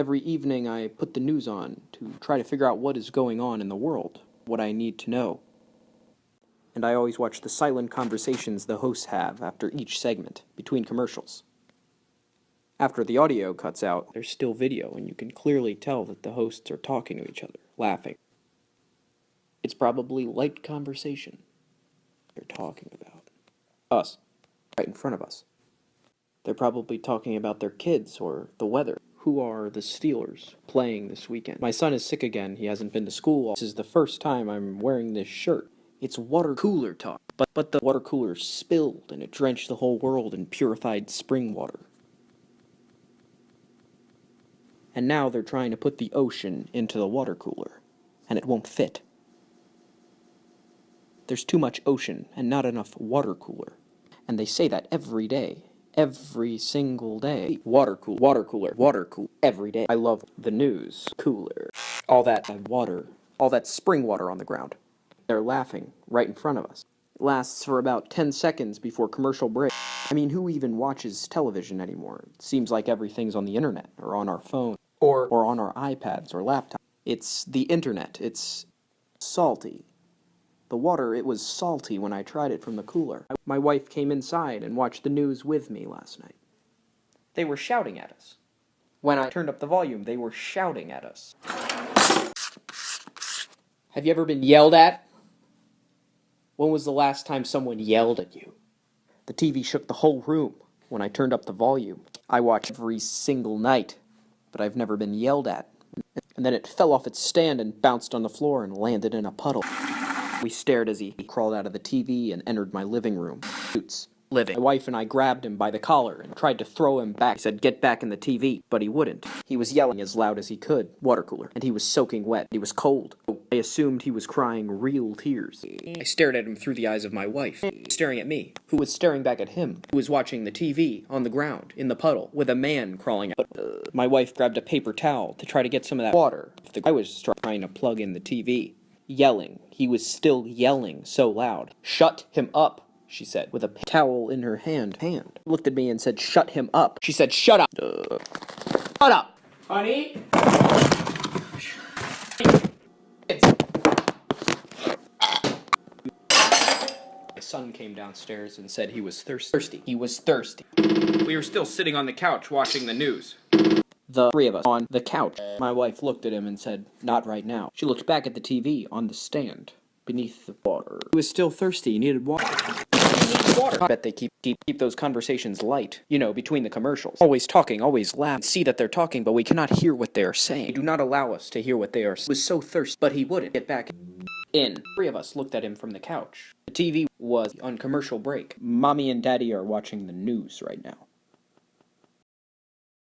Every evening I put the news on to try to figure out what is going on in the world, what I need to know. And I always watch the silent conversations the hosts have after each segment, between commercials. After the audio cuts out, there's still video, and you can clearly tell that the hosts are talking to each other, laughing. It's probably light conversation. They're talking about us, right in front of us. They're probably talking about their kids or the weather. Who are the Steelers playing this weekend? My son is sick again. He hasn't been to school. This is the first time I'm wearing this shirt. It's water cooler talk. But the water cooler spilled and it drenched the whole world in purified spring water. And now they're trying to put the ocean into the water cooler, and it won't fit. There's too much ocean and not enough water cooler. And they say that every day. Every single day. Water cooler, every day. I love the news. Cooler. All that water, all that spring water on the ground. They're laughing right in front of us. It lasts for about 10 seconds before commercial break. I mean, who even watches television anymore? It seems like everything's on the internet, or on our phone, or on our iPads or laptops. It's the internet. It's salty. The water, it was salty when I tried it from the cooler. My wife came inside and watched the news with me last night. They were shouting at us. When I turned up the volume, they were shouting at us. Have you ever been yelled at? When was the last time someone yelled at you? The TV shook the whole room when I turned up the volume. I watch every single night, but I've never been yelled at. And then it fell off its stand and bounced on the floor and landed in a puddle. We stared as he crawled out of the TV and entered my living room. Living. My wife and I grabbed him by the collar and tried to throw him back. He said, "Get back in the TV," but he wouldn't. He was yelling as loud as he could. Water cooler. And he was soaking wet. He was cold. I assumed he was crying real tears. I stared at him through the eyes of my wife, staring at me, who was staring back at him, who was watching the TV on the ground, in the puddle, with a man crawling out. My wife grabbed a paper towel to try to get some of that water. I was trying to plug in the TV. Yelling. He was still yelling so loud. "Shut him up," she said, with a towel in her hand. Looked at me and said, "Shut him up." She said, "Shut up." Shut up. Honey? My son came downstairs and said he was thirsty. He was thirsty. We were still sitting on the couch watching the news. The three of us on the couch. My wife looked at him and said, "Not right now." She looked back at the TV on the stand, beneath the water. He was still thirsty. He needed water. I bet they keep those conversations light, between the commercials. Always talking, always laughing. See that they're talking, but we cannot hear what they are saying. They do not allow us to hear what they are saying. He was so thirsty, but he wouldn't get back in. Three of us looked at him from the couch. The TV was on commercial break. Mommy and Daddy are watching the news right now.